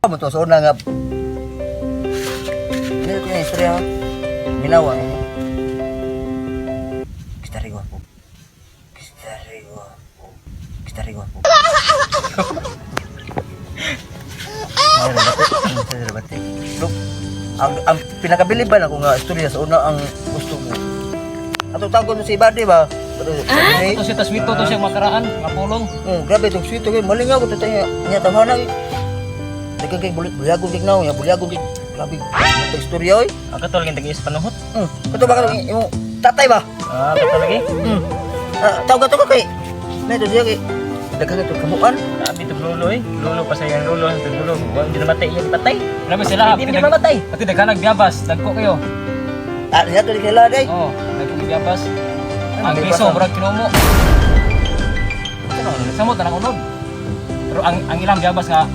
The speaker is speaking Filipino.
Mo to sa una nga. Ini ko yung istorya. Minawa ini. Kita rin guwapo. Look, ang pinakabiliban ako nga istorya sa una ang gusto mo. Ato tawag ko si Ibadi ba? Ito siya taswito to siyang makaraan, mapulong. Grabe itong sweet okay. Maling ako tatay niya tawhanan. Dagang kay bulyagon kay naw, ya bulyagon kay grabe. Ito istorya oy. Ang katol kang tagis panuhot. Kato ba ka imong tatay ba? Katol lagi. Tawag ka kay. Na ito diya kay dagang ito kamuan. Grabe ito lulo eh. Lulo pa sa iyang lulo. Ito lulo. Hindi namatay iya patay. Grabe sila. Hindi mamatay. Pati daghanag biyabas. Dagko kayo. Niya to di kay laday. Oo. Dagko biyabas. Ang may piso, basa. brad kinumo. Samot na unod. Pero ang ilang biyabas nga